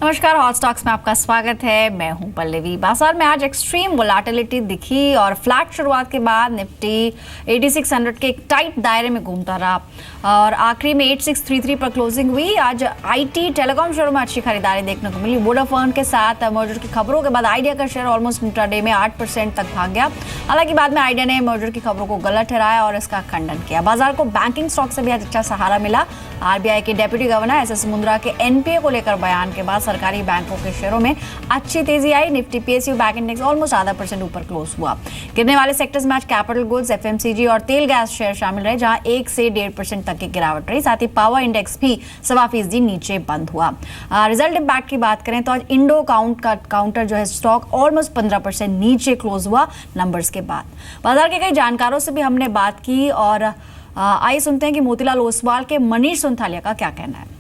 नमस्कार, hot stocks में आपका स्वागत है। मैं हूं पल्लवी। बाजार में आज एक्सट्रीम वोलेटिलिटी दिखी और फ्लैट शुरुआत के बाद निफ्टी 8600 के एक टाइट दायरे में घूमता रहा और आखिरी में 8633 पर क्लोजिंग हुई। आज आईटी टेलीकॉम शेयरों में अच्छी खरीदारी देखने को मिली। वोडाफोन के साथ मर्जर की खबरों के बाद आइडिया का शेयर ऑलमोस्ट इंट्राडे में 8% तक भाग गया। हालांकि बाद में आइडिया ने मर्जर की खबरों को गलत ठहराया और इसका खंडन किया। बाजार को बैंकिंग स्टॉक से भी आज अच्छा सहारा मिला। आरबीआई के डेप्यूटी गवर्नर एसएस मुंद्रा के एनपीए को लेकर बयान के बाद सरकारी बैंकों के शेयरों में अच्छी तेजी आई। Nifty PSU bank index almost 0.5% ऊपर क्लोज हुआ। गिरने वाले सेक्टर्स में आज कैपिटल गुड्स, एफएमसीजी और तेल गैस शेयर शामिल रहे, जहां 1 से 1.5% तक की गिरावट रही। साथ ही पावर इंडेक्स भी 0.25% नीचे बंद हुआ। रिजल्ट इम्पैक्ट की बात करें तो आज इंडो काउंटर जो है स्टॉक ऑलमोस्ट 15% नीचे क्लोज हुआ नंबर्स के बाद। बाजार के कई जानकारों से भी हमने बात की और आइए सुनते हैं कि मोतीलाल ओसवाल के मनीष सुंथालिया का क्या कहना है।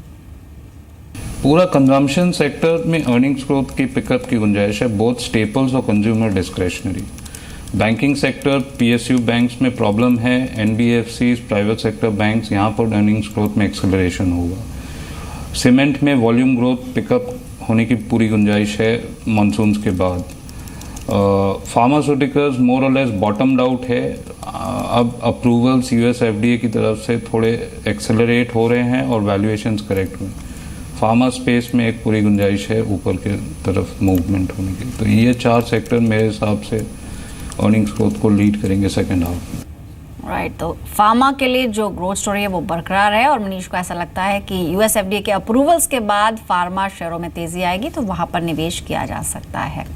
पूरा कंजम्पशन सेक्टर में अर्निंग्स ग्रोथ की पिकअप की गुंजाइश है, बोथ स्टेपल्स और consumer discretionary. Banking sector, PSU banks में प्रॉब्लम है, एनबीएफसीज, प्राइवेट सेक्टर बैंक्स, यहाँ पर अर्निंग्स ग्रोथ में एक्सेलरेशन होगा। सीमेंट में वॉल्यूम ग्रोथ पिकअप होने की पूरी गुंजाइश है मानसून के बाद। फार्मास्यूटिकल्स मोर और लेस बॉटम्ड आउट है। अब अप्रूवल्स यूएस एफडीए की तरफ से थोड़े एक्सेलरेट हो रहे हैं और वैल्यूएशंस करेक्ट हुए। फार्मा स्पेस में एक पूरी गुंजाइश है ऊपर की तरफ मूवमेंट होने की। तो ये 4 सेक्टर मेरे हिसाब से अर्निंग्स ग्रोथ को लीड करेंगे सेकेंड हाफ में। राइट, तो फार्मा के लिए जो ग्रोथ स्टोरी है वो बरकरार है और मनीष को ऐसा लगता है कि यूएस एफडीए के अप्रूवल्स के बाद फार्मा शेयरों में तेजी आएगी तो वहां पर निवेश किया जा सकता है।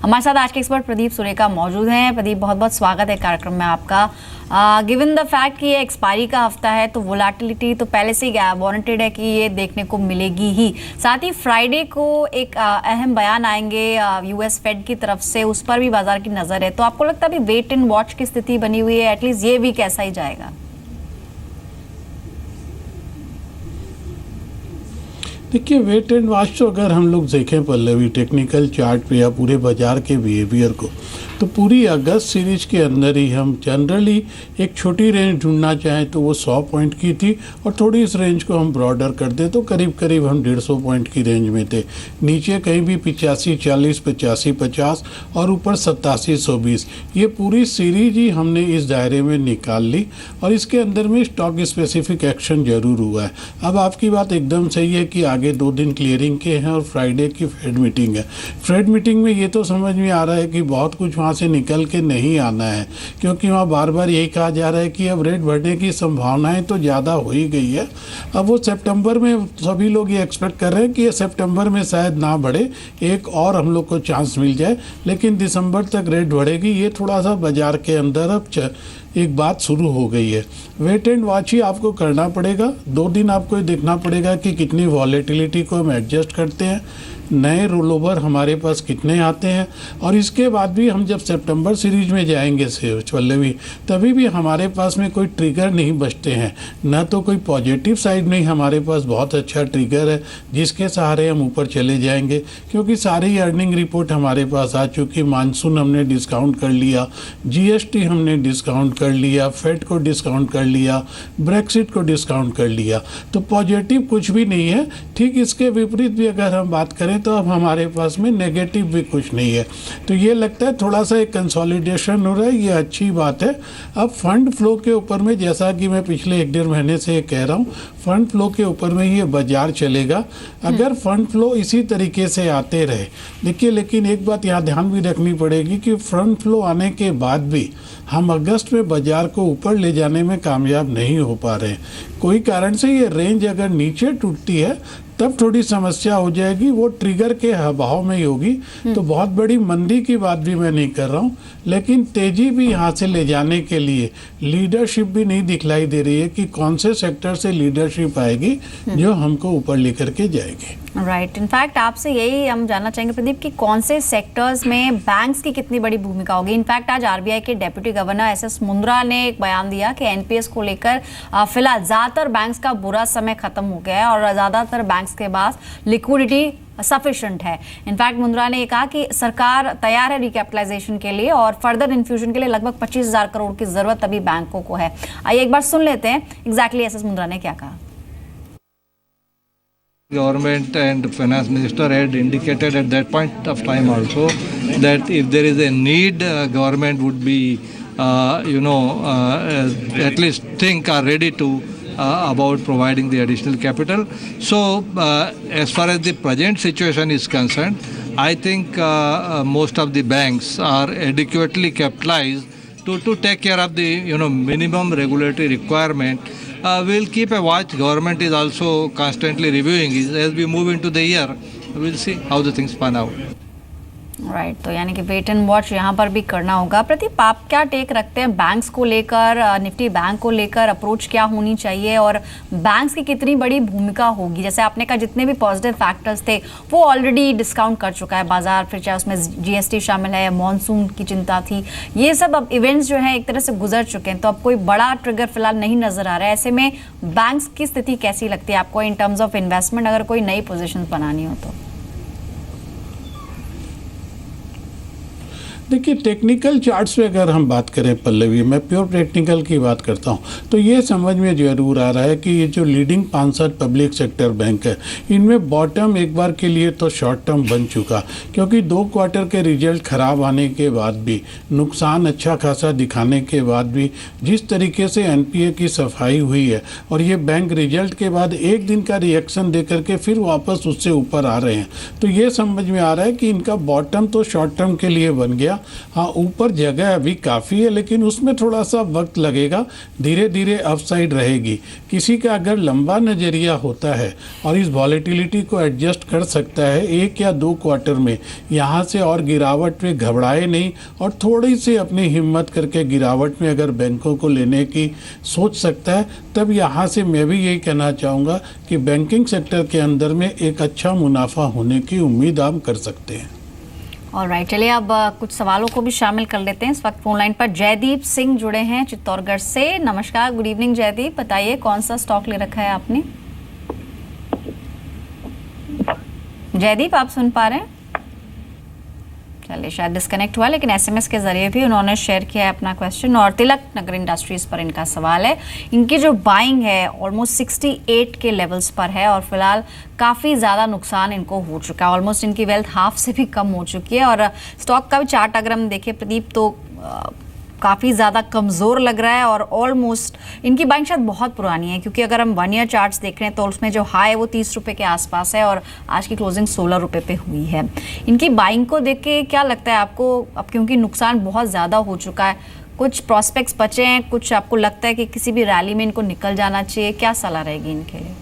हमारे साथ आज के एक्सपर्ट प्रदीप सुरेका मौजूद हैं। प्रदीप, बहुत बहुत स्वागत है कार्यक्रम में आपका। गिवन द फैक्ट कि ये एक्सपायरी का हफ्ता है तो वोलेटिलिटी तो पहले से ही वारंटेड है कि ये देखने को मिलेगी ही। साथ ही फ्राइडे को एक अहम बयान आएंगे यूएस फेड की तरफ से, उस पर भी बाजार की नज़र है। तो आपको लगता है अभी वेट एंड वॉच की स्थिति बनी हुई है, एटलीस्ट ये वीक ऐसा ही जाएगा? देखिए, वेट एंड वॉच तो अगर हम लोग देखें पल्लवी टेक्निकल चार्ट पे या पूरे बाजार के बिहेवियर को, तो पूरी अगस्त सीरीज के अंदर ही हम जनरली एक छोटी रेंज ढूंढना चाहें तो वो 100 पॉइंट की थी और थोड़ी इस रेंज को हम ब्रॉडर कर दे तो करीब करीब हम 150 पॉइंट की रेंज में थे। नीचे कहीं भी 85-40, 85-50 और ऊपर 87-120। ये पूरी सीरीज ही हमने इस दायरे में निकाल ली और इसके अंदर में स्टॉक स्पेसिफिक एक्शन जरूर हुआ है। अब आपकी बात एकदम सही है कि आगे 2 दिन क्लियरिंग के हैं और फ्राइडे की फेड मीटिंग है। फेड मीटिंग में ये तो समझ में आ रहा है कि बहुत कुछ वहाँ से निकल के नहीं आना है, क्योंकि वहाँ बार बार यही कहा जा रहा है कि अब रेट बढ़ने की संभावनाएं तो ज़्यादा हो ही गई है। अब वो सितंबर में सभी लोग ये एक्सपेक्ट कर रहे हैं कि ये सितंबर में शायद ना बढ़े, एक और हम लोग को चांस मिल जाए, लेकिन दिसंबर तक रेट बढ़ेगी। ये थोड़ा सा बाजार के अंदर अब एक बात शुरू हो गई है। वेट एंड वॉच ही आपको करना पड़ेगा। 2 दिन आपको देखना पड़ेगा कि कितनी वॉलेटिलिटी को हम एडजस्ट करते हैं, नए रोल ओवर हमारे पास कितने आते हैं, और इसके बाद भी हम जब सितंबर सीरीज में जाएंगे से पल्लवी, तभी भी हमारे पास में कोई ट्रिगर नहीं बचते हैं, ना तो कोई पॉजिटिव साइड नहीं हमारे पास बहुत अच्छा ट्रिगर है जिसके सहारे हम ऊपर चले जाएंगे, क्योंकि सारी अर्निंग रिपोर्ट हमारे पास आ चुकी। मानसून हमने डिस्काउंट कर लिया, जीएसटी हमने डिस्काउंट कर लिया, फेड को डिस्काउंट कर लिया, ब्रेक्सिट को डिस्काउंट कर लिया, तो पॉजिटिव कुछ भी नहीं है। ठीक इसके विपरीत भी अगर हम बात करें तो अब हमारे पास में नेगेटिव भी कुछ नहीं है। तो ये लगता है थोड़ा सा एक कंसोलिडेशन हो रहा है, ये अच्छी बात है। अब फंड फ्लो के ऊपर में, जैसा कि मैं पिछले 1-1.5 महीने से कह रहा हूँ, फंड फ्लो के ऊपर में ये बाजार चलेगा अगर फंड फ्लो इसी तरीके से आते रहे। देखिए, लेकिन एक बात यहाँ ध्यान भी रखनी पड़ेगी कि फंड फ्लो आने के बाद भी हम अगस्त में बाजार को ऊपर ले जाने में कामयाब नहीं हो पा रहे। कोई कारण से ये रेंज अगर नीचे टूटती है तब थोड़ी समस्या हो जाएगी, वो ट्रिगर के अभाव में ही होगी। तो बहुत बड़ी मंदी की बात भी मैं नहीं कर रहा हूँ, लेकिन तेजी भी यहाँ से ले जाने के लिए लीडरशिप भी नहीं दिखलाई दे रही है कि कौन से सेक्टर से लीडरशिप आएगी जो हमको ऊपर लेकर के जाएगी। राइट, इनफैक्ट आपसे यही हम जानना चाहेंगे प्रदीप कि कौन से सेक्टर्स में बैंक्स की कितनी बड़ी भूमिका होगी। इनफैक्ट आज आरबीआई के डेप्यूटी गवर्नर एसएस मुंद्रा ने एक बयान दिया कि एनपीएस को लेकर फिलहाल ज़्यादातर बैंक्स का बुरा समय खत्म हो गया है और ज़्यादातर बैंक्स के पास लिक्विडिटी सफिशिएंट है। इनफैक्ट मुंद्रा ने कहा कि सरकार तैयार है रिकैपिटलाइजेशन के लिए और फर्दर इन्फ्यूजन के लिए लगभग 25,000 करोड़ की जरूरत अभी बैंकों को है। आइए एक बार सुन लेते हैं एग्जैक्टली एसएस मुंद्रा ने क्या कहा। Government and finance minister had indicated at that point of time also that if there is a need, government would be, at least think are ready to about providing the additional capital. So, as far as the present situation is concerned, I think most of the banks are adequately capitalized to take care of the minimum regulatory requirement. We'll keep a watch. Government is also constantly reviewing it. As we move into the year, we'll see how the things pan out. Right, तो यानी कि wait and watch यहाँ पर भी करना होगा। प्रदीप, आप क्या टेक रखते हैं बैंक्स को लेकर, निफ्टी बैंक को लेकर अप्रोच क्या होनी चाहिए और बैंक्स की कितनी बड़ी भूमिका होगी? जैसे आपने कहा जितने भी पॉजिटिव फैक्टर्स थे वो ऑलरेडी डिस्काउंट कर चुका है बाजार, फिर चाहे उसमें जीएसटी शामिल है, मॉनसून की चिंता थी, ये सब अब इवेंट्स जो है एक तरह से गुजर चुके हैं, तो अब कोई बड़ा ट्रिगर फिलहाल नहीं नजर आ रहा है। ऐसे में बैंक्स की स्थिति कैसी लगती है आपको इन टर्म्स ऑफ इन्वेस्टमेंट, अगर कोई नई पोजिशन बनानी हो तो? देखिए, टेक्निकल चार्ट्स में अगर हम बात करें पल्लवी, मैं प्योर टेक्निकल की बात करता हूं, तो ये समझ में जरूर आ रहा है कि ये जो लीडिंग 5 पब्लिक सेक्टर बैंक है, इनमें बॉटम एक बार के लिए तो शॉर्ट टर्म बन चुका, क्योंकि 2 क्वार्टर के रिजल्ट खराब आने के बाद भी, नुकसान अच्छा खासा दिखाने के बाद भी, जिस तरीके से एनपीए की सफाई हुई है और ये बैंक रिजल्ट के बाद एक दिन का रिएक्शन दे करके फिर वापस उससे ऊपर आ रहे हैं, तो ये समझ में आ रहा है कि इनका बॉटम तो शॉर्ट टर्म के लिए बन गया। हाँ, ऊपर जगह अभी काफ़ी है, लेकिन उसमें थोड़ा सा वक्त लगेगा, धीरे धीरे अपसाइड रहेगी। किसी का अगर लंबा नज़रिया होता है और इस वॉलेटिलिटी को एडजस्ट कर सकता है 1 या 2 क्वार्टर में, यहाँ से और गिरावट में घबराए नहीं और थोड़ी सी अपनी हिम्मत करके गिरावट में अगर बैंकों को लेने की सोच सकता है, तब यहाँ से मैं भी यही कहना चाहूँगा कि बैंकिंग सेक्टर के अंदर में एक अच्छा मुनाफा होने की उम्मीद आप कर सकते हैं। ऑलराइट, चलिए अब कुछ सवालों को भी शामिल कर लेते हैं। इस वक्त फोन लाइन पर जयदीप सिंह जुड़े हैं चित्तौड़गढ़ से। नमस्कार, गुड इवनिंग जयदीप, बताइए कौन सा स्टॉक ले रखा है आपने? जयदीप, आप सुन पा रहे हैं? चलिए, शायद डिस्कनेक्ट हुआ, लेकिन एसएमएस के जरिए भी उन्होंने शेयर किया है अपना क्वेश्चन। और तिलक नगर इंडस्ट्रीज पर इनका सवाल है, इनकी जो बाइंग है ऑलमोस्ट 68 के लेवल्स पर है और फिलहाल काफ़ी ज़्यादा नुकसान इनको हो चुका है, ऑलमोस्ट इनकी वेल्थ हाफ से भी कम हो चुकी है। और स्टॉक का भी चार्ट अगर हम देखें प्रदीप, तो काफ़ी ज़्यादा कमज़ोर लग रहा है और ऑलमोस्ट इनकी बाइंग शायद बहुत पुरानी है, क्योंकि अगर हम 1 ईयर चार्ट्स देख रहे हैं तो उसमें जो हाई है वो 30 रुपये के आसपास है और आज की क्लोजिंग 16 रुपये पे हुई है। इनकी बाइंग को देख के क्या लगता है आपको, अब क्योंकि नुकसान बहुत ज़्यादा हो चुका है, कुछ प्रॉस्पेक्ट्स बचे हैं, कुछ आपको लगता है कि किसी भी रैली में इनको निकल जाना चाहिए, क्या सलाह रहेगी इनके लिए?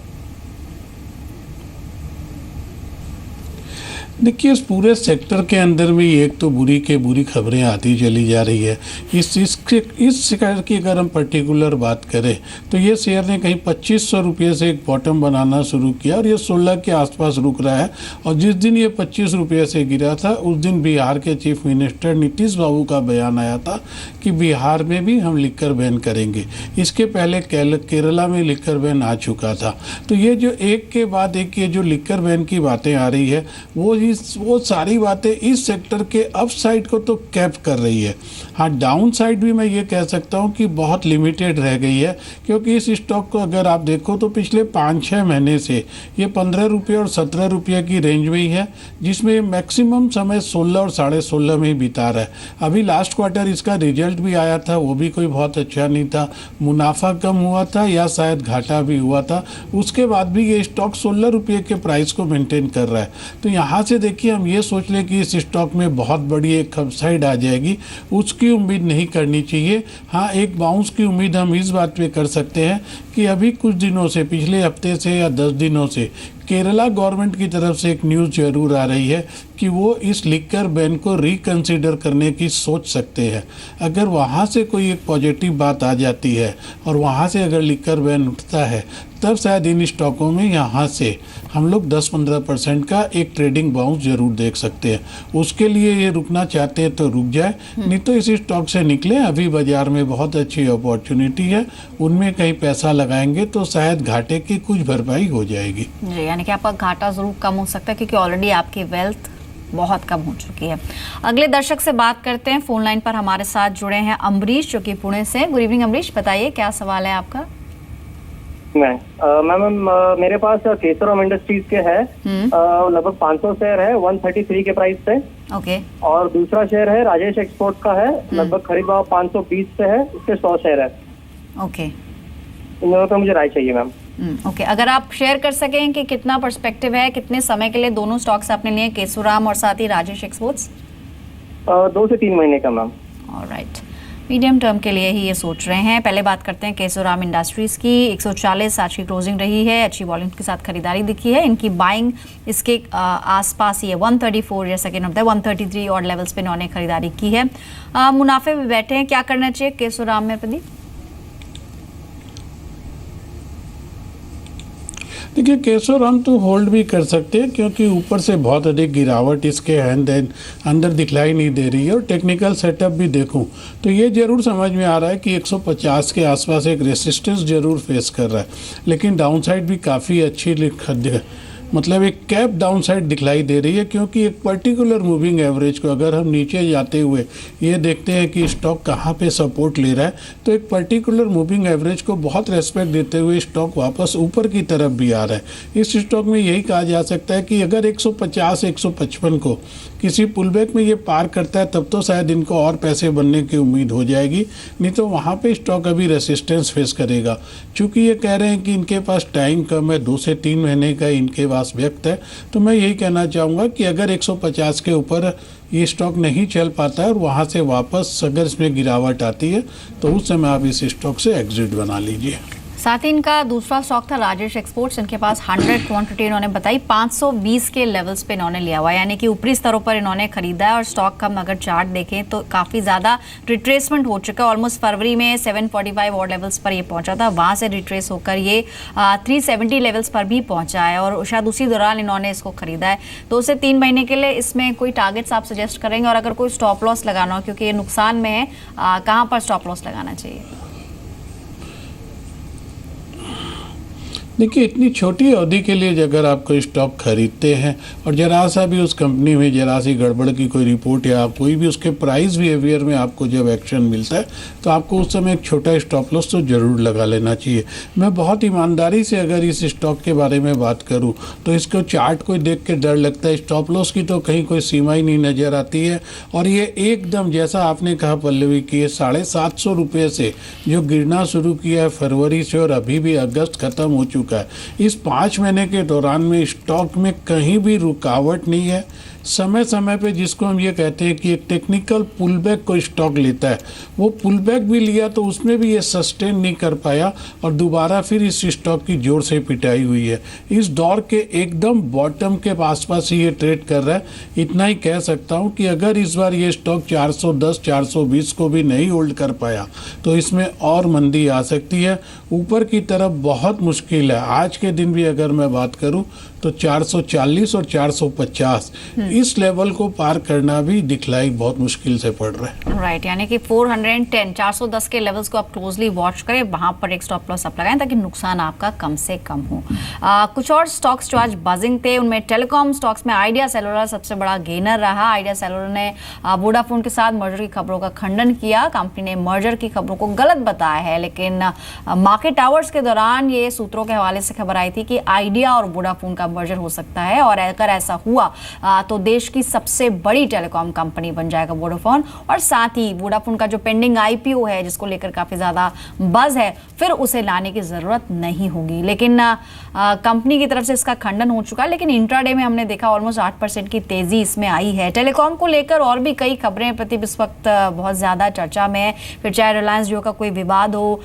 देखिए, इस पूरे सेक्टर के अंदर में एक तो बुरी के बुरी खबरें आती चली जा रही है। इस शेयर की अगर हम पर्टिकुलर बात करें तो ये शेयर ने कहीं 2500 रुपये से एक बॉटम बनाना शुरू किया और ये 16 के आसपास रुक रहा है। और जिस दिन ये 25 रुपये से गिरा था, उस दिन बिहार के चीफ मिनिस्टर नीतीश बाबू का बयान आया था कि बिहार में भी हम लिकर बैन करेंगे। इसके पहले केरला में लिकर बैन आ चुका था। तो ये जो एक के बाद एक ये जो लिकर बैन की बातें आ रही है, वो सारी बातें इस सेक्टर के अप साइड को तो कैप कर रही है। हाँ, डाउन साइड भी मैं ये कह सकता हूँ कि बहुत लिमिटेड रह गई है, क्योंकि इस स्टॉक को अगर आप देखो तो पिछले 5-6 महीने से ये 15 रुपये और 17 रुपये की रेंज में ही है, जिसमें मैक्सिमम समय 16 और 16.5 में ही बिता रहा है। अभी लास्ट क्वार्टर इसका रिजल्ट भी आया था, वो भी कोई बहुत अच्छा नहीं था, मुनाफा कम हुआ था या शायद घाटा भी हुआ था। उसके बाद भी ये स्टॉक 16 रुपये के प्राइस को मेंटेन कर रहा है। तो यहाँ से देखिए, हम ये सोच लें कि इस स्टॉक में बहुत बड़ी एक अपसाइड आ जाएगी, उसकी उम्मीद नहीं करनी चाहिए। हाँ, एक बाउंस की उम्मीद हम इस बात पे कर सकते हैं कि अभी कुछ दिनों से, पिछले हफ्ते से या 10 दिनों से केरला गवर्नमेंट की तरफ से एक न्यूज़ जरूर आ रही है कि वो इस लिकर बैन को रिकंसिडर करने की सोच सकते हैं। अगर वहाँ से कोई एक पॉजिटिव बात आ जाती है और वहाँ से अगर लिकर बैन उठता है, तब शायद इन स्टॉकों में यहाँ से हम लोग 10-15% का एक ट्रेडिंग बाउंस जरूर देख सकते हैं। उसके लिए ये रुकना चाहते हैं तो रुक जाए, नहीं तो इस स्टॉक से निकले। अभी बाजार में बहुत अच्छी अपॉर्चुनिटी है, उनमें कहीं पैसा लगाएंगे तो शायद घाटे की कुछ भरपाई हो जाएगी। जी, यानी कि आपका घाटा ज़रूर कम हो सकता है क्योंकि ऑलरेडी आपकी वेल्थ बहुत कम हो चुकी है। अगले दर्शक से बात करते हैं। फोन लाइन पर हमारे साथ जुड़े हैं अमरीश, जो कि पुणे से। गुड इवनिंग अमरीश, बताइए क्या सवाल है आपका? मैम मेरे पास केसरम इंडस्ट्रीज के है लगभग 500 शेयर है 133 के प्राइस से। ओके। और दूसरा शेयर है राजेश एक्सपोर्ट का है, लगभग खरीद भाव 520 से है, उसके 100 शेयर है। ओके, इन दोनों पे मुझे राय चाहिए मैम। ओके, अगर आप शेयर कर सकें कि कितना पर्सपेक्टिव है, कितने समय के लिए दोनों स्टॉक्स आपने लिए, केसुराम और साथ ही राजेश एक्सपोर्ट्स? 2 से 3 महीने का मैम। ऑलराइट, मीडियम टर्म के लिए ही ये सोच रहे हैं। पहले बात करते हैं केसुराम इंडस्ट्रीज की। 140 आज की क्लोजिंग रही है, अच्छी वॉल्यूम के साथ खरीदारी दिखी है। इनकी बाइंग इसके आसपास ही है, 134 जैसा कि होता है 133 और लेवल्स पे इन्होंने खरीदारी की है। मुनाफे में बैठे हैं, क्या करना चाहिए केसुराम में प्रदीप? देखिए, केसुराम तो होल्ड भी कर सकते हैं क्योंकि ऊपर से बहुत अधिक गिरावट इसके अंदर दिखलाई नहीं दे रही है। और टेक्निकल सेटअप भी देखूं तो ये जरूर समझ में आ रहा है कि 150 के आसपास एक रेसिस्टेंस जरूर फेस कर रहा है, लेकिन डाउनसाइड भी काफ़ी अच्छी मतलब एक कैप डाउनसाइड दिखलाई दे रही है क्योंकि एक पर्टिकुलर मूविंग एवरेज को अगर हम नीचे जाते हुए ये देखते हैं कि स्टॉक कहाँ पे सपोर्ट ले रहा है, तो एक पर्टिकुलर मूविंग एवरेज को बहुत रेस्पेक्ट देते हुए स्टॉक वापस ऊपर की तरफ भी आ रहा है। इस स्टॉक में यही कहा जा सकता है कि अगर 150-155 को किसी पुलबैक में ये पार करता है तब तो शायद इनको और पैसे बनने की उम्मीद हो जाएगी, नहीं तो वहाँ पे स्टॉक अभी रेसिस्टेंस फेस करेगा। चूँकि ये कह रहे हैं कि इनके पास टाइम कम है, 2 से 3 महीने का इनके पास व्यक्त है, तो मैं यही कहना चाहूँगा कि अगर 150 के ऊपर ये स्टॉक नहीं चल पाता है और वहाँ से वापस अगर इसमें गिरावट आती है तो उस समय आप इस स्टॉक से एग्जिट बना लीजिए। साथ ही इनका दूसरा स्टॉक था राजेश एक्सपोर्ट्स। इनके पास 100 क्वांटिटी इन्होंने बताई, 520 के लेवल्स पे इन्होंने लिया हुआ है, यानी कि ऊपरी स्तरों पर इन्होंने खरीदा है। और स्टॉक का हम अगर चार्ट देखें तो काफ़ी ज़्यादा रिट्रेसमेंट हो चुका है। ऑलमोस्ट फरवरी में 745 और लेवल्स पर ये पहुंचा था, वहाँ से रिट्रेस होकर ये 370 लेवल्स पर भी पहुंचा है और शायद उसी दौरान इन्होंने इसको खरीदा है। 2 से 3 महीने के लिए इसमें कोई टारगेट्स आप सजेस्ट करेंगे? और अगर कोई स्टॉप लॉस लगाना हो क्योंकि ये नुकसान में है, कहाँ पर स्टॉप लॉस लगाना चाहिए? देखिए, इतनी छोटी अवधि के लिए अगर आप कोई स्टॉक खरीदते हैं और जरा सा भी उस कंपनी में जरा सी गड़बड़ की कोई रिपोर्ट या कोई भी उसके प्राइस बिहेवियर में आपको जब एक्शन मिलता है तो आपको उस समय एक छोटा स्टॉप लॉस तो ज़रूर लगा लेना चाहिए। मैं बहुत ईमानदारी से अगर इस स्टॉक के बारे में बात करूं तो इसको चार्ट को देख के डर लगता है, स्टॉप लॉस की तो कहीं कोई सीमा ही नहीं नज़र आती है। और ये एकदम जैसा आपने कहा पल्लवी की, ये 750 रुपये से जो गिरना शुरू किया है फरवरी से और अभी भी अगस्त खत्म हो चुका है, इस 5 महीने के दौरान में स्टॉक में कहीं भी रुकावट नहीं है। समय समय पे जिसको हम ये कहते हैं कि एक टेक्निकल पुलबैक को स्टॉक लेता है, वो पुलबैक भी लिया तो उसमें भी ये सस्टेन नहीं कर पाया और दोबारा फिर इस स्टॉक की जोर से पिटाई हुई है। इस दौर के एकदम बॉटम के आसपास ही ये ट्रेड कर रहा है। इतना ही कह सकता हूँ कि अगर इस बार ये स्टॉक 410-420 को भी नहीं होल्ड कर पाया तो इसमें और मंदी आ सकती है। ऊपर की तरफ बहुत मुश्किल है। आज के दिन भी अगर मैं बात करूँ तो 440 और 450 इस लेवल को पार करना भी दिखलाई बहुत मुश्किल से पड़ रहा है। राइट, यानी कि 410 410 के लेवल्स को आप क्लोजली वॉच करें, वहां पर एक स्टॉप लॉस आप लगाएं ताकि नुकसान आपका कम से कम हो। कुछ और स्टॉक्स जो आज बजिंग थे उनमें टेलीकॉम स्टॉक्स में आइडिया सेलुलर सबसे बड़ा गेनर रहा। आइडिया सेलुलर ने वोडाफोन के साथ मर्जर की खबरों का खंडन किया। कंपनी ने मर्जर की खबरों को गलत बताया है, लेकिन मार्केट आवर्स के दौरान ये सूत्रों के हवाले से खबर आई थी कि आइडिया और वोडाफोन का मर्जर हो सकता है और अगर ऐसा हुआ तो देश की सबसे बड़ी टेलीकॉम कंपनी बन जाएगा वोडाफोन। और साथ ही वोडाफोन का जो पेंडिंग आईपीओ है जिसको लेकर काफ़ी ज़्यादा बज़ है, फिर उसे लाने की ज़रूरत नहीं होगी। लेकिन कंपनी की तरफ से इसका खंडन हो चुका है। लेकिन इंट्राडे में हमने देखा ऑलमोस्ट 8% की तेज़ी इसमें आई है। टेलीकॉम को लेकर और भी कई खबरें प्रति इस वक्त बहुत ज़्यादा चर्चा में है, फिर चाहे रिलायंस जियो का कोई विवाद हो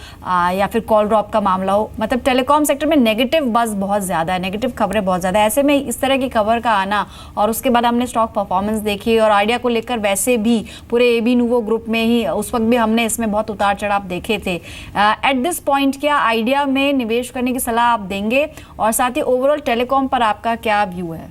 या फिर कॉल ड्रॉप का मामला हो। मतलब टेलीकॉम सेक्टर में नेगेटिव बज़ बहुत ज़्यादा है, नेगेटिव खबरें बहुत ज़्यादा है। ऐसे में इस तरह की खबर का आना और उसके बाद हमने स्टॉक परफॉर्मेंस देखी और आइडिया को लेकर वैसे भी पूरे एबी नूवो ग्रुप में ही उस वक्त भी हमने इसमें बहुत उतार चढ़ाव देखे थे। एट दिस पॉइंट क्या आइडिया में निवेश करने की सलाह आप देंगे? और साथ ही ओवरऑल टेलीकॉम पर आपका क्या व्यू है?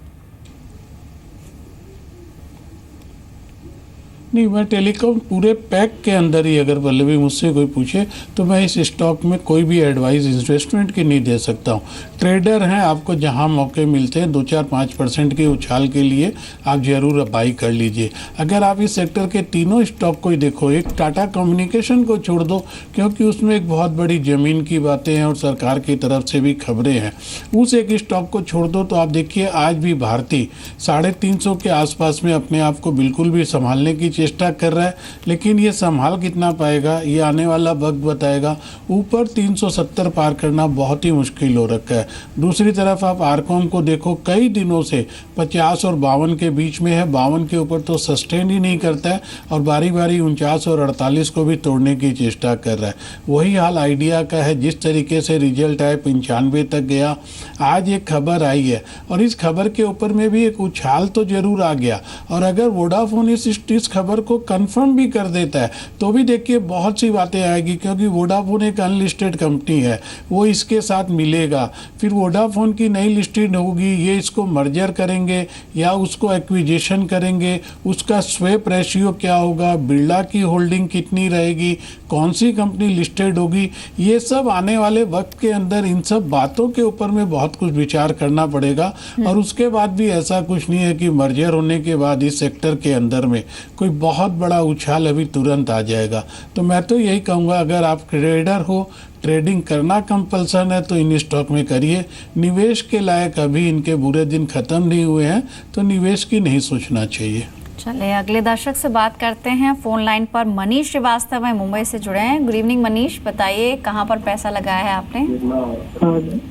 नहीं, मैं टेलीकॉम पूरे पैक के अंदर ही, अगर पल्लवी मुझसे कोई पूछे तो मैं इस स्टॉक में कोई भी एडवाइस इन्वेस्टमेंट की नहीं दे सकता हूँ। ट्रेडर हैं, आपको जहाँ मौके मिलते हैं 2-4-5% के उछाल के लिए आप जरूर बाई कर लीजिए। अगर आप इस सेक्टर के तीनों स्टॉक को ही देखो, एक टाटा कम्युनिकेशन को छोड़ दो क्योंकि उसमें एक बहुत बड़ी ज़मीन की बातें हैं और सरकार की तरफ से भी खबरें हैं, उस एक स्टॉक को छोड़ दो तो आप देखिए आज भी भारती 350 के आसपास में अपने आप को बिल्कुल भी संभालने की चेष्टा कर रहा है, लेकिन ये संभाल कितना पाएगा ये आने वाला वक्त बताएगा। ऊपर 370 पार करना बहुत ही मुश्किल हो रखा है। दूसरी तरफ आप आरकॉम को देखो, कई दिनों से 50 और 52 के बीच में है, 52 के ऊपर तो सस्टेन ही नहीं करता है और बारी बारी 49 और 48 को भी तोड़ने की चेष्टा कर रहा है। वही हाल आइडिया का है, जिस तरीके से रिजल्ट आए 95 तक गया। आज एक खबर आई है और इस खबर के ऊपर में भी एक उछाल तो जरूर आ गया, और अगर वोडाफोन इस खबर को कंफर्म भी कर देता है तो भी देखिए बहुत सी बातें आएगी, क्योंकि वोडाफोन एक अनलिस्टेड कंपनी है, वो इसके साथ मिलेगा, फिर वोडाफोन की नई लिस्टेड होगी, ये इसको मर्जर करेंगे या उसको एक्विजिशन करेंगे, उसका स्वैप रेशियो क्या होगा, बिरला की होल्डिंग कितनी रहेगी, कौन सी कंपनी लिस्टेड होगी, ये सब आने वाले वक्त के अंदर इन सब बातों के ऊपर में बहुत कुछ विचार करना पड़ेगा। और उसके बाद भी ऐसा कुछ नहीं है कि मर्जर होने के बाद इस सेक्टर के अंदर में कोई बहुत बड़ा उछाल अभी तुरंत आ जाएगा। तो मैं तो यही कहूँगा, अगर आप ट्रेडर हो, ट्रेडिंग करना कंपल्सन है तो इन स्टॉक में करिए। निवेश के लायक अभी इनके बुरे दिन ख़त्म नहीं हुए हैं तो निवेश की नहीं सोचना चाहिए। चलिए अगले दर्शक से बात करते हैं। फोन लाइन पर मनीष श्रीवास्तव है, मुंबई से जुड़े हैं। गुड इवनिंग मनीष, बताइए कहां पर पैसा लगाया है आपने?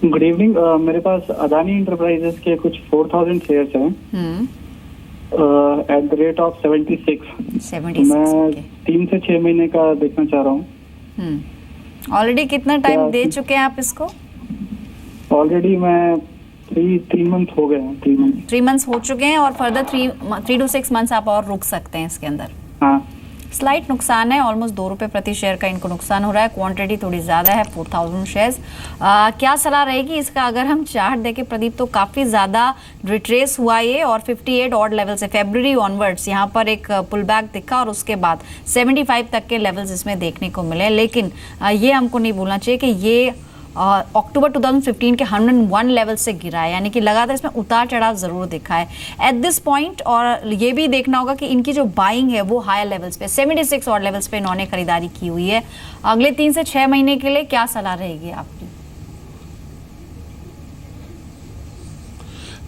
Good evening. मेरे पास अदानी इंटरप्राइजेस के कुछ 4000 शेयर्स हैं एट द रेट ऑफ 76। मैं 3 से 6 महीने का देखना चाह रहा हूँ। ऑलरेडी कितना टाइम दे चुके हैं आप इसको? ऑलरेडी मैं 3 मंथ हो गए हैं। 3 मंथ्स हो चुके हैं और फर्दर 3 to 6 मंथ्स आप और रुक सकते हैं इसके अंदर। हाँ, स्लाइट नुकसान है, ऑलमोस्ट 2 रुपए प्रति शेयर का इनको नुकसान हो रहा है। क्वांटिटी थोड़ी ज़्यादा है, 4000 शेयर्स। क्या सलाह रहेगी इसका? अगर हम चार्ट देखें प्रदीप तो काफ़ी ज़्यादा रिट्रेस हुआ ये और 58 ऑड लेवल से फेब्रुअरी ऑनवर्ड्स यहाँ पर एक पुल बैक दिखा और उसके बाद 75 तक के लेवल्स इसमें देखने को मिले। लेकिन ये हमको नहीं भूलना चाहिए कि ये अक्टूबर 2015 के 101 लेवल से गिरा है, यानी कि लगातार इसमें उतार चढ़ाव ज़रूर दिखा है एट दिस पॉइंट। और ये भी देखना होगा कि इनकी जो बाइंग है वो हायर लेवल्स पे 76 और लेवल्स पे इन्होंने खरीदारी की हुई है। अगले 3 से 6 महीने के लिए क्या सलाह रहेगी आपकी?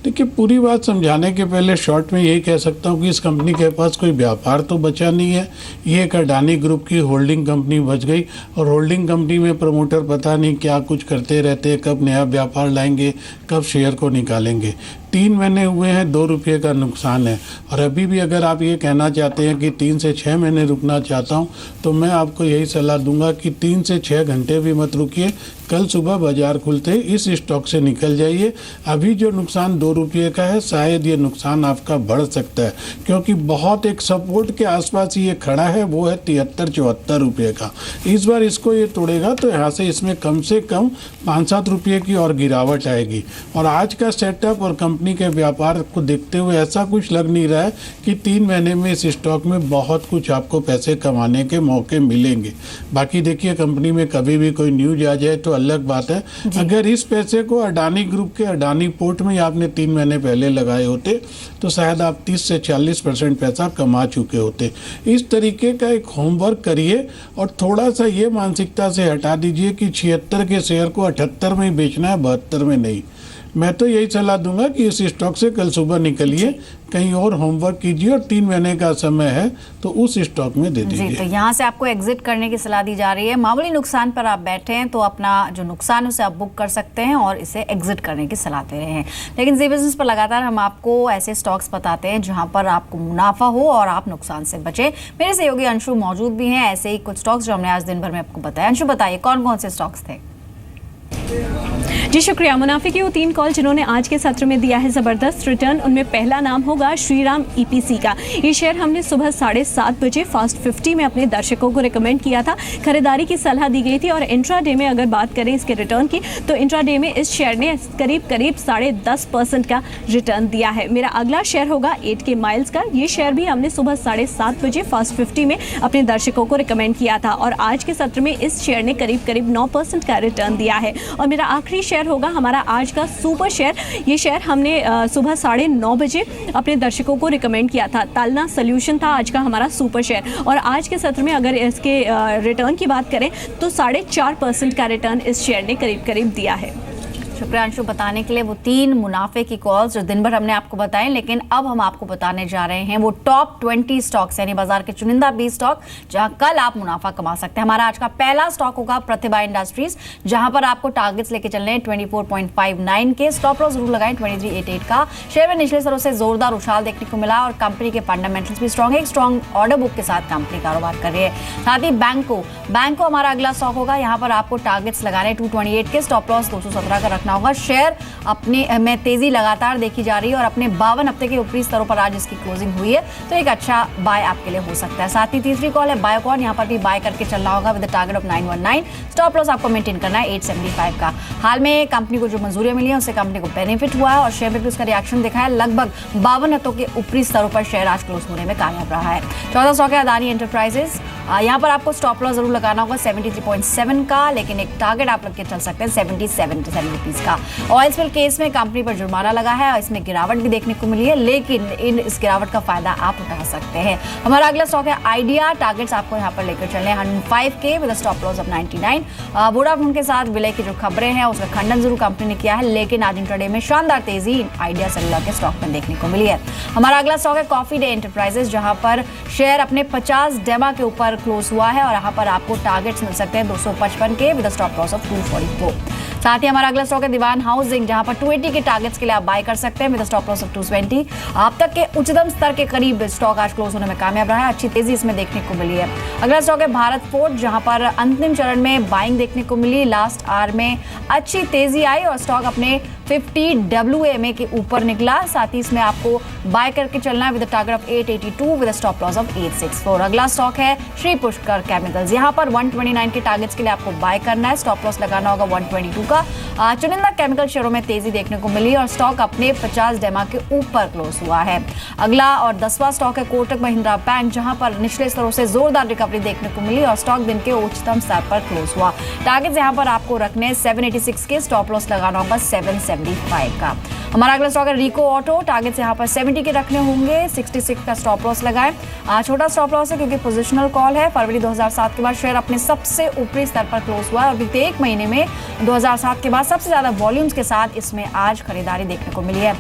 देखिए, पूरी बात समझाने के पहले शॉर्ट में यही कह सकता हूँ कि इस कंपनी के पास कोई व्यापार तो बचा नहीं है। ये एक अडानी ग्रुप की होल्डिंग कंपनी बच गई और होल्डिंग कंपनी में प्रमोटर पता नहीं क्या कुछ करते रहते हैं, कब नया व्यापार लाएंगे, कब शेयर को निकालेंगे। 3 महीने हुए हैं, 2 रुपये का नुकसान है। और अभी भी अगर आप ये कहना चाहते हैं कि 3 से 6 महीने रुकना चाहता हूँ तो मैं आपको यही सलाह दूंगा कि 3 से 6 घंटे भी मत रुकिए, कल सुबह बाजार खुलते इस स्टॉक से निकल जाइए। अभी जो नुकसान 2 रुपये का है, शायद ये नुकसान आपका बढ़ सकता है, क्योंकि बहुत एक सपोर्ट के आसपास ये खड़ा है, वो है 73-74 रुपये का। इस बार इसको ये तोड़ेगा तो यहाँ से इसमें कम से कम 5-7 रुपये की और गिरावट आएगी। और आज का सेटअप और कंपनी के व्यापार को देखते हुए ऐसा कुछ लग नहीं रहा है कि 3 महीने में इस स्टॉक में बहुत कुछ आपको पैसे कमाने के मौके मिलेंगे। बाकी देखिए, कंपनी में कभी भी कोई न्यूज आ जाए तो अलग बात है। अगर इस पैसे को अडानी ग्रुप के अडानी पोर्ट में आपने 3 महीने पहले लगाए होते तो शायद आप 30 से 40% पैसा कमा चुके होते। इस तरीके का एक होमवर्क करिए और थोड़ा सा ये मानसिकता से हटा दीजिए कि 76 के शेयर को 78 में ही बेचना है, 72 में नहीं। मैं तो यही सलाह दूंगा कि इस स्टॉक से कल सुबह निकलिए, कहीं और होमवर्क कीजिए और 3 महीने का समय है तो उस स्टॉक में दे दीजिए। तो यहाँ से आपको एग्जिट करने की सलाह दी जा रही है। मामूली नुकसान पर आप बैठे हैं तो अपना जो नुकसान है उसे आप बुक कर सकते हैं और इसे एग्जिट करने की सलाह दे रहे हैं। लेकिन जी बिजनेस पर लगातार हम आपको ऐसे स्टॉक्स बताते हैं जहाँ पर आपको मुनाफा हो और आप नुकसान से बचे। मेरे सहयोगी अंशु मौजूद भी हैं, ऐसे ही कुछ स्टॉक्स जो हमने आज दिन भर में आपको बताया। अंशु, बताइए कौन कौन से स्टॉक्स थे? जी शुक्रिया। मुनाफे की वो 3 कॉल जिन्होंने आज के सत्र में दिया है ज़बरदस्त रिटर्न, उनमें पहला नाम होगा श्रीराम ईपीसी का। ये शेयर हमने सुबह 7:30 बजे फास्ट 50 में अपने दर्शकों को रिकमेंड किया था, खरीदारी की सलाह दी गई थी। और इंट्राडे में अगर बात करें इसके रिटर्न की, तो इंट्राडे में इस शेयर ने करीब 10.5% का रिटर्न दिया है। मेरा अगला शेयर होगा 8K माइल्स का। ये शेयर भी हमने सुबह 7:30 बजे फास्ट 50 में अपने दर्शकों को रिकमेंड किया था और आज के सत्र में इस शेयर ने करीब 9% का रिटर्न दिया है। और मेरा आखिरी शेयर होगा हमारा आज का सुपर शेयर। ये शेयर हमने सुबह 9:30 बजे अपने दर्शकों को रिकमेंड किया था। तालना सॉल्यूशन था आज का हमारा सुपर शेयर और आज के सत्र में अगर इसके रिटर्न की बात करें तो 4.5% का रिटर्न इस शेयर ने करीब दिया है। शुक्रिया अंशु बताने के लिए वो 3 मुनाफे की कॉल्स जो दिन भर हमने आपको बताएं, लेकिन अब हम आपको बताने जा रहे हैं वो टॉप 20 स्टॉक्स यानी बाजार के चुनिंदा 20 स्टॉक जहां कल आप मुनाफा कमा सकते हैं। हमारा आज का पहला स्टॉक होगा प्रतिभा इंडस्ट्रीज, जहां पर आपको टारगेट्स लेके चलने हैं 24.59 के। स्टॉप लॉस जरूर लगाएं 2388 का। शेयर में निचले स्तरों से जोरदार उछाल देखने को मिला और कंपनी के फंडामेंटल्स भी स्ट्रॉन्ग है। एक स्ट्रॉन्ग ऑर्डर बुक के साथ कंपनी कारोबार कर रही है। साथ ही बैंको हमारा अगला स्टॉक होगा। यहाँ पर आपको टारगेट्स लगाने 228 के, स्टॉप लॉस 217 का रखना होगा। शेयर अपने में तेजी लगातार देखी जा रही है और अपने 52 हफ्ते के ऊपरी स्तरों पर आज इसकी क्लोजिंग हुई है, तो एक अच्छा बाय आपके लिए हो सकता है। साथ ही तीसरी कॉल है बायोकॉन, यहाँ पर भी बाय करके चलना होगा with target of 919। Stop loss आपको मेंटेन करना है 875 का। हाल में कंपनी को जो मंजूरियां मिली है उससे कंपनी को बेनिफिट हुआ है और शेयर में भी उसका रिएक्शन दिखा है। लगभग 52 हफ्तों के ऊपरी स्तरों पर शेयर आज क्लोज होने में कामयाब रहा है। 14 स्टॉक है अदानी एंटरप्राइजेस। यहाँ पर आपको स्टॉप लॉस जरूर लगाना होगा 73.7 का, लेकिन एक टारगेट आप लग के चल सकते हैं 77 रुपीज का। ऑयल स्पिल केस में कंपनी पर जुर्माना लगा है और इसमें गिरावट भी देखने को मिली है, लेकिन इस गिरावट का फायदा आप उठा सकते हैं। हमारा अगला स्टॉक है आइडिया। टारगेट्स आपको यहाँ पर लेकर चलने 105 के with stop loss of 99। Vodafone के साथ विलय की जो खबरें हैं उसका खंडन जरूर कंपनी ने किया है, लेकिन आज इंट्राडे में शानदार तेजी आइडिया सेलुलर के स्टॉक में देखने को मिली है। हमारा अगला स्टॉक है कॉफी डे एंटरप्राइजेस, जहां पर शेयर अपने 50 डेमा के ऊपर क्लोज हुआ है और यहाँ पर आपको टारगेट्स मिल सकते हैं 255 के विद स्टॉप लॉस ऑफ 244। साथ ही हमारा अगला स्टॉक है दीवान हाउसिंग, जहां पर 280 के टारगेट्स के लिए आप बाय कर सकते हैं विद स्टॉप लॉस ऑफ 220। आप तक के उच्चतम स्तर के करीब स्टॉक आज क्लोज होने में कामयाब रहा है, अच्छी तेजी इसमें देखने को मिली है। अगला स्टॉक है भारत फोर्ज, जहां पर अंतिम चरण में बाइंग देखने को मिली। लास्ट आवर में अच्छी तेजी आई और स्टॉक अपने 50 WMA के ऊपर निकला। साथ ही इसमें आपको बाय करके चलना है with target of 882 with stop loss of 864। अगला स्टॉक है श्री पुष्कर केमिकल्स, यहाँ पर 129 के टारगेट्स के लिए आपको बाय करना है, स्टॉप लॉस लगाना होगा 122 का। चुनिंदा केमिकल शेयरों में तेजी देखने को मिली और स्टॉक अपने 50 डेमा के ऊपर क्लोज हुआ है। अगला और 10वां स्टॉक है कोटक महिंद्रा बैंक, जहां पर निचले स्तरों से जोरदार रिकवरी देखने को मिली और स्टॉक दिन के उच्चतम स्तर पर क्लोज हुआ। टारगेट्स यहां पर आपको रखने 786 के, स्टॉप लॉस लगाना होगा 775 का। हमारा अगला स्टॉक है रिको ऑटो। टारगेट्स यहाँ पर 70 के रखने होंगे, 66 का स्टॉप लॉस लगाएं। छोटा स्टॉप लॉस है क्योंकि पोजिशनल कॉल है। फरवरी 2007 के बाद शेयर अपने सबसे ऊपरी स्तर पर क्लोज हुआ है और बीते एक महीने में 2007 के बाद सबसे ज्यादा वॉल्यूम्स के साथ इसमें आज खरीदारी देखने को मिली है।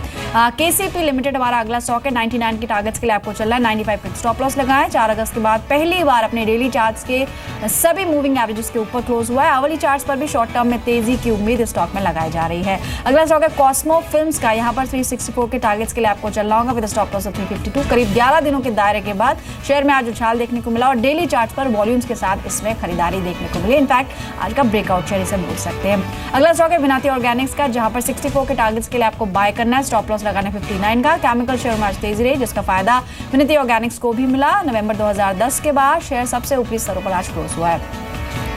केसीपी लिमिटेड हमारा अगला स्टॉक है। 99 के टारगेट्स के लिए आपको चलना है, 95 का स्टॉप लॉस लगाएं। 4 अगस्त के बाद पहली बार अपने डेली चार्ट्स के सभी मूविंग एवरेजेस के ऊपर क्लोज हुआ है। आवली चार्ट्स पर भी शॉर्ट टर्म में तेजी की उम्मीद स्टॉक में लगाई जा रही है। अगला स्टॉक है कॉस्मो फिल्म्स का। यहाँ पर 364 के टारगेट्स के लिए आपको चलना होगा विद स्टॉप लॉस ऑफ 352। करीब 11 दिनों के दायरे के बाद शेयर में आज उछाल देखने को मिला और डेली चार्ट पर वॉल्यूम्स के साथ इसमें खरीदारी देखने को मिली। इनफैक्ट आज का ब्रेकआउट शेयर इसे बोल सकते हैं। अगला स्टॉक है विनाती ऑर्गेनिक्स का, जहां पर 64 के टारगेट्स के लिए आपको बाय करना है, स्टॉप लॉस लगाना 59 का। केमिकल शेयर में आज तेजी रही, जिसका फायदा विनाती ऑर्गेनिक्स को भी मिला। नवंबर 2010 के बाद शेयर सबसे ऊपरी स्तरों पर आज क्लोज हुआ है।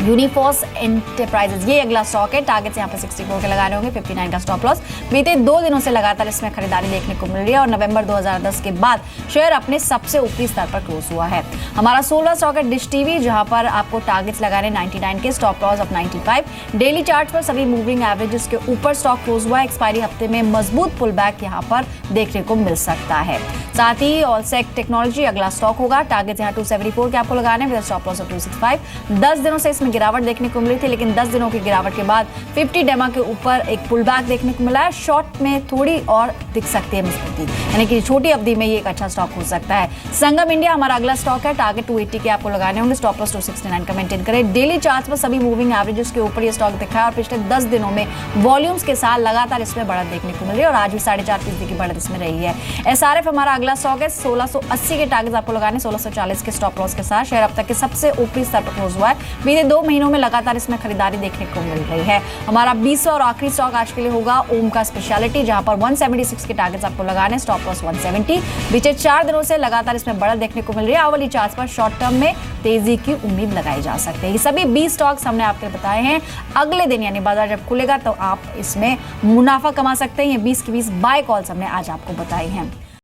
यूनिफॉर्स एंटरप्राइजेस ये अगला स्टॉक है। टारगेट्स यहाँ पर 64 के लगाने होंगे, 59 का स्टॉप लॉस। बीते 2 दिनों से लगातार इसमें खरीदारी देखने को मिल रही है और नवंबर 2010 के बाद शेयर अपने सबसे ऊपरी स्तर पर क्लोज हुआ है। हमारा 16वां स्टॉक है डिश टीवी, जहां पर आपको टारगेट्स लगाने 99 के, stop loss of 95। Daily chart पर सभी मूविंग एवरेजेस के ऊपर स्टॉक क्लोज हुआ है। एक्सपायरी हफ्ते में मजबूत पुल बैक यहाँ पर देखने को मिल सकता है। साथ ही ऑलसेक टेक्नोलॉजी अगला स्टॉक होगा। टारगेट्स यहाँ 274 के आपको लगाने विद स्टॉप लॉस ऑफ 265। 10 दिनों से इसमें गिरावट देखने को मिली थी, लेकिन 10 दिनों की गिरावट के बाद 50 डेमा के ऊपर एक पुल बैक देखने को मिला है। शॉर्ट में थोड़ी और दिख सकती है मजबूती, यानी कि छोटी अवधि में ये एक अच्छा स्टॉक हो सकता है। संगम इंडिया हमारा अगला स्टॉक है। टारगेट 280 के आपको लगाने होंगे, स्टॉप लॉस 269 का मेंटेन करें। डेली चार्ट्स पर सभी मूविंग एवरेजेस के ऊपर ये स्टॉक दिखा है और पिछले 10 दिनों में वॉल्यूम्स के साथ लगातार इसमें बढ़त देखने को मिल रही है और आज भी 4.5% की बढ़त इसमें रही है। एसआरएफ हमारा अगला स्टॉक है। 1680 के टारगेट्स आपको लगाने, 1640 के स्टॉप लॉस के साथ। शेयर अब तक के सबसे ऊपरी स्तर पर क्लोज हुआ है। बीते 2 महीनों में लगातार इसमें खरीदारी देखने को मिल रही है। हमारा 20वां और आखिरी स्टॉक आज के लिए होगा ओम का स्पेशलिटी, जहां पर 176 के टारगेट्स आपको लगाने, स्टॉप लॉस 170। बीते 4 दिनों से लगातार इसमें बढ़त देखने को मिल रही है। आवली चार्ट पर शॉर्ट टर्म में तेजी की उम्मीद लगाई जा सकती है। ये सभी 20 स्टॉक्स हमने आपको बताए हैं। अगले दिन यानी बाजार जब खुलेगा तो आप इसमें मुनाफा कमा सकते हैं। ये 20 की 20 बाय कॉल्स हमने आज आपको बताई हैं।